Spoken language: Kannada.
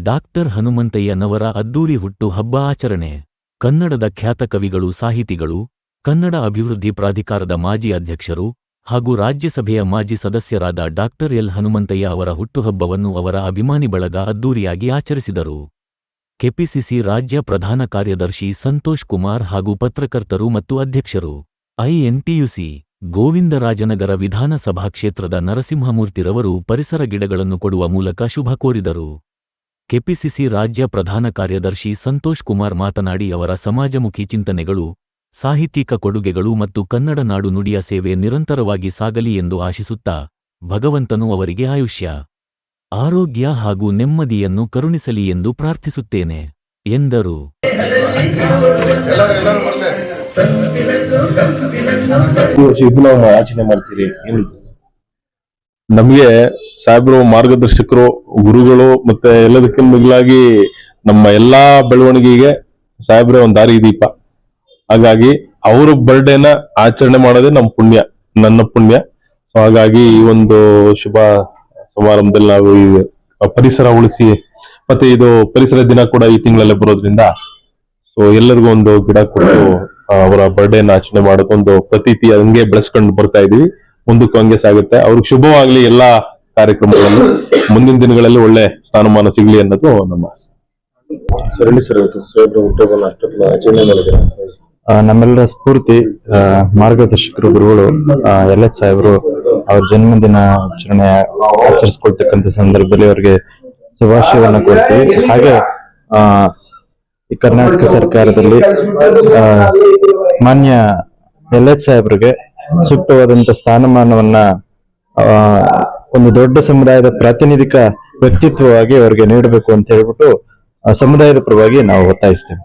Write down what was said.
ಡಾಕ್ಟರ್ ಹನುಮಂತಯ್ಯನವರ ಅದ್ದೂರಿ ಹುಟ್ಟು ಹಬ್ಬ ಆಚರಣೆ. ಕನ್ನಡದ ಖ್ಯಾತ ಕವಿಗಳು, ಸಾಹಿತಿಗಳು, ಕನ್ನಡ ಅಭಿವೃದ್ಧಿ ಪ್ರಾಧಿಕಾರದ ಮಾಜಿ ಅಧ್ಯಕ್ಷರು ಹಾಗೂ ರಾಜ್ಯಸಭೆಯ ಮಾಜಿ ಸದಸ್ಯರಾದ ಡಾಕ್ಟರ್ ಎಲ್ ಹನುಮಂತಯ್ಯ ಅವರ ಹುಟ್ಟುಹಬ್ಬವನ್ನು ಅವರ ಅಭಿಮಾನಿ ಬಳಗ ಅದ್ದೂರಿಯಾಗಿ ಆಚರಿಸಿದರು. ಕೆಪಿಸಿಸಿ ರಾಜ್ಯ ಪ್ರಧಾನ ಕಾರ್ಯದರ್ಶಿ ಸಂತೋಷ್ ಕುಮಾರ್ ಹಾಗೂ ಪತ್ರಕರ್ತರು ಮತ್ತು ಅಧ್ಯಕ್ಷರು ಐಎನ್ಟಿಯುಸಿ ಗೋವಿಂದರಾಜನಗರ ವಿಧಾನಸಭಾ ಕ್ಷೇತ್ರದ ನರಸಿಂಹಮೂರ್ತಿರವರು ಪರಿಸರ ಗಿಡಗಳನ್ನು ಕೊಡುವ ಮೂಲಕ ಶುಭ ಕೋರಿದರು. ಕೆಪಿಸಿಸಿ ರಾಜ್ಯ ಪ್ರಧಾನ ಕಾರ್ಯದರ್ಶಿ ಸಂತೋಷ್ ಕುಮಾರ್ ಮಾತನಾಡಿ, ಅವರ ಸಮಾಜಮುಖಿ ಚಿಂತನೆಗಳು, ಸಾಹಿತ್ಯಿಕ ಕೊಡುಗೆಗಳು ಮತ್ತು ಕನ್ನಡ ನಾಡು ನುಡಿಯ ಸೇವೆ ನಿರಂತರವಾಗಿ ಸಾಗಲಿ ಎಂದು ಆಶಿಸುತ್ತಾ, ಭಗವಂತನು ಅವರಿಗೆ ಆಯುಷ್ಯ, ಆರೋಗ್ಯ ಹಾಗೂ ನೆಮ್ಮದಿಯನ್ನು ಕರುಣಿಸಲಿ ಎಂದು ಪ್ರಾರ್ಥಿಸುತ್ತೇನೆ ಎಂದರು. ಆಚರಣೆ ಮಾಡ್ತೀರಿ, ನಮಗೆ ಸಾಹೇಬರು ಮಾರ್ಗದರ್ಶಕರು, ಗುರುಗಳು, ಮತ್ತೆ ಎಲ್ಲದಕ್ಕಿಂತ ಮಿಗಿಲಾಗಿ ನಮ್ಮ ಎಲ್ಲಾ ಬೆಳವಣಿಗೆಗೆ ಸಾಹೇಬ್ರೆ ಒಂದು ದಾರಿ ದೀಪ. ಹಾಗಾಗಿ ಅವ್ರ ಬರ್ಡೇನ ಆಚರಣೆ ಮಾಡೋದೇ ನಮ್ಮ ಪುಣ್ಯ, ನನ್ನ ಪುಣ್ಯ. ಸೊ ಹಾಗಾಗಿ ಈ ಒಂದು ಶುಭ ಸಮಾರಂಭದಲ್ಲಿ ನಾವು ಈ ಪರಿಸರ ಉಳಿಸಿ, ಮತ್ತೆ ಇದು ಪರಿಸರ ದಿನ ಕೂಡ ಈ ತಿಂಗಳಲ್ಲೇ ಬರೋದ್ರಿಂದ ಸೊ ಎಲ್ಲರಿಗೂ ಒಂದು ಗಿಡ ಕೊಟ್ಟು ಅವರ ಬರ್ಡೇನ ಆಚರಣೆ ಮಾಡೋದೊಂದು ಪ್ರತೀತಿ ಹಂಗೆ ಬೆಳೆಸ್ಕೊಂಡು ಬರ್ತಾ ಇದೀವಿ. ಮುಂದಕ್ಕೂ ಹಂಗೆ ಸಾಗುತ್ತೆ. ಅವ್ರಿಗೆ ಶುಭವಾಗ್ಲಿ. ಎಲ್ಲಾ ಕಾರ್ಯಕ್ರಮಗಳಲ್ಲಿ ಮುಂದಿನ ದಿನಗಳಲ್ಲಿ ಒಳ್ಳೆ ಸ್ಥಾನಮಾನ ಸಿಗ್ಲಿ ಅನ್ನೋದು ನಮ್ಮ ಆಸೆ. ನಮ್ಮೆಲ್ಲರ ಸ್ಫೂರ್ತಿ ಮಾರ್ಗದರ್ಶಕರು, ಗುರುಗಳು ಎಲ್.ಎಚ್. ಸಾಹೇಬರು ಅವ್ರ ಜನ್ಮದಿನ ಆಚರಿಸ್ಕೊಳ್ತಕ್ಕಂಥ ಸಂದರ್ಭದಲ್ಲಿ ಅವರಿಗೆ ಶುಭಾಶಯವನ್ನು ಕೊಡ್ತೀವಿ. ಹಾಗೆ ಈ ಕರ್ನಾಟಕ ಸರ್ಕಾರದಲ್ಲಿ ಮಾನ್ಯ ಎಲ್.ಎಚ್. ಸಾಹೇಬ್ರಿಗೆ ಸೂಕ್ತವಾದಂತ ಸ್ಥಾನಮಾನವನ್ನ ಒಂದು ದೊಡ್ಡ ಸಮುದಾಯದ ಪ್ರಾತಿನಿಧಿಕ ವ್ಯಕ್ತಿತ್ವವಾಗಿ ಅವರಿಗೆ ನೀಡಬೇಕು ಅಂತ ಹೇಳ್ಬಿಟ್ಟು ಸಮುದಾಯದ ಪರವಾಗಿ ನಾವು ಒತ್ತಾಯಿಸ್ತೇವೆ.